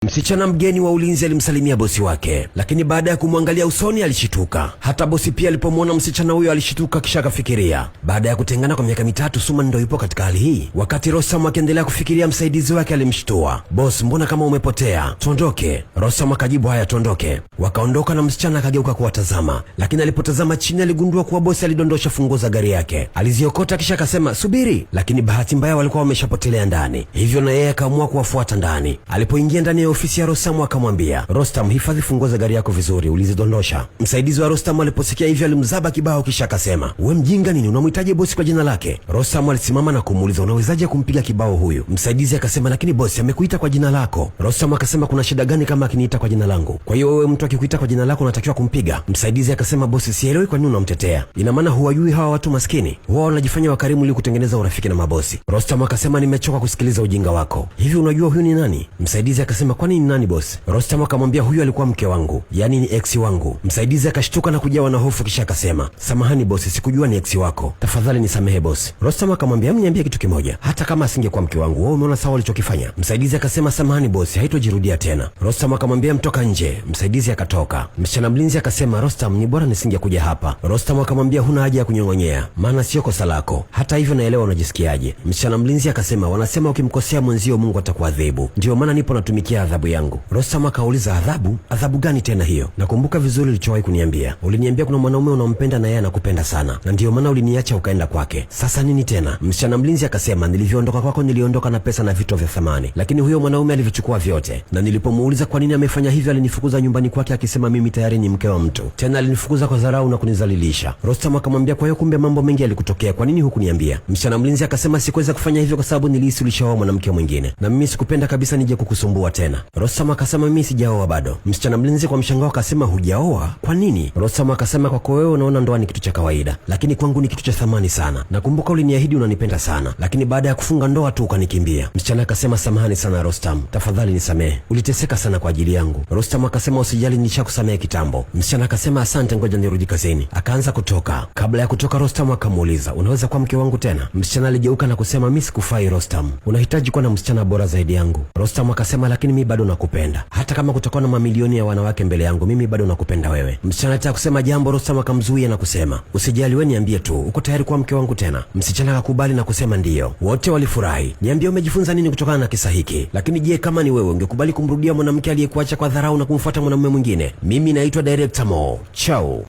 Msichana mgeni wa ulinzi alimsalimia bosi wake, lakini baada ya kumwangalia usoni alishituka. Hata bosi pia alipomwona msichana huyo alishituka, kisha akafikiria. Baada ya kutengana kwa miaka mitatu, Suman ndio yupo katika hali hii. Wakati Rostam akiendelea kufikiria, msaidizi wake alimshtua. Boss, mbona kama umepotea? Tuondoke. Rostam akajibu, haya tuondoke. Wakaondoka na msichana akageuka kuwatazama, lakini alipotazama chini aligundua kuwa bosi alidondosha funguo za gari yake. Aliziokota kisha akasema subiri, lakini bahati mbaya walikuwa wameshapotelea ndani, hivyo na yeye akaamua kuwafuata ndani. Alipoingia ndani ya ofisi ya Rostam akamwambia, Rostam, hifadhi funguo za gari yako vizuri, ulizidondosha. Msaidizi wa Rostam aliposikia hivyo alimzaba kibao kisha akasema, wewe mjinga nini, unamhitaji bosi kwa jina lake? Rostam alisimama na kumuuliza, unawezaje kumpiga kibao huyu? Msaidizi akasema, lakini bosi amekuita kwa jina lako. Rostam akasema, kuna shida gani kama akiniita kwa jina langu? Kwa hiyo wewe mtu akikuita kwa jina lako unatakiwa kumpiga? Msaidizi akasema, bosi, sielewi kwa nini unamtetea. Ina maana huwajui hawa watu maskini? Wao wanajifanya wakarimu ili kutengeneza urafiki na mabosi. Rostam akasema, nimechoka kusikiliza ujinga wako. Hivi unajua huyu ni nani? Msaidizi akasema, kwani ni nani bosi? Rostam akamwambia, huyu alikuwa mke wangu, yani ni ex wangu. Msaidizi akashtuka na kujawa na hofu kisha akasema, samahani bosi, sikujua ni ex wako, tafadhali nisamehe bosi. Rostam akamwambia, niambie kitu kimoja, hata kama asingekuwa mke wangu, wewe umeona sawa ulichokifanya? Msaidizi akasema, samahani bosi, haitojirudia tena. Rostam akamwambia, mtoka nje. Msaidizi akatoka. Msichana mlinzi akasema, Rostam, ni bora nisingekuja hapa. Rostam akamwambia, huna haja ya kunyong'onyea, maana sio kosa lako. Hata hivyo naelewa unajisikiaje. Msichana mlinzi akasema, wanasema ukimkosea mwenzio Mungu atakuadhibu, ndio maana nipo natumikia adhabu yangu. Rostam akauliza, adhabu? Adhabu gani tena hiyo? Nakumbuka vizuri ulichowahi kuniambia. Uliniambia kuna mwanaume unampenda na yeye anakupenda sana, na ndio maana uliniacha ukaenda kwake. Sasa nini tena? Msichana mlinzi akasema, nilivyoondoka kwako niliondoka na pesa na vitu vya thamani, lakini huyo mwanaume alivichukua vyote, na nilipomuuliza kwa nini amefanya hivyo alinifukuza nyumbani kwake akisema mimi tayari ni mke wa mtu. Tena alinifukuza kwa dharau na kunizalilisha. Rostam akamwambia, kwa hiyo kumbe mambo mengi yalikutokea, kwa nini hukuniambia? Msichana mlinzi akasema, sikuweza kufanya hivyo kwa sababu nilihisi ulishaoa mwanamke mwingine, na mimi sikupenda kabisa nije kukusumbua tena. Rostam akasema, mimi sijaoa bado. Msichana mlinzi kwa mshangao akasema, hujaoa? Kwa nini? Rostam akasema, kwako wewe unaona ndoa ni kitu cha kawaida, lakini kwangu ni kitu cha thamani sana. Nakumbuka uliniahidi unanipenda sana, lakini baada ya kufunga ndoa tu ukanikimbia. Msichana akasema, samahani sana Rostam, tafadhali nisamehe, uliteseka sana kwa ajili yangu. Rostam akasema, usijali, nilishakusamehe kitambo. Msichana akasema, asante, ngoja nirudi kazini. Akaanza kutoka. Kabla ya kutoka, Rostam akamuuliza, unaweza kuwa mke wangu tena? Msichana aligeuka na kusema, mimi sikufai Rostam, unahitaji kuwa na msichana bora zaidi yangu. Rostam akasema, lakini mimi bado nakupenda, hata kama kutakuwa na mamilioni ya wanawake mbele yangu, mimi bado nakupenda wewe. Msichana alitaka kusema jambo, Rostam akamzuia na kusema, usijali, wewe niambie tu, uko tayari kuwa mke wangu tena? Msichana akakubali na kusema ndiyo. Wote walifurahi. Niambie umejifunza nini kutokana na kisa hiki? Lakini je, kama ni wewe ungekubali kumrudia mwanamke aliyekuacha kwa dharau na kumfuata mwanamume mwingine? Mimi naitwa Director Mo. Ciao.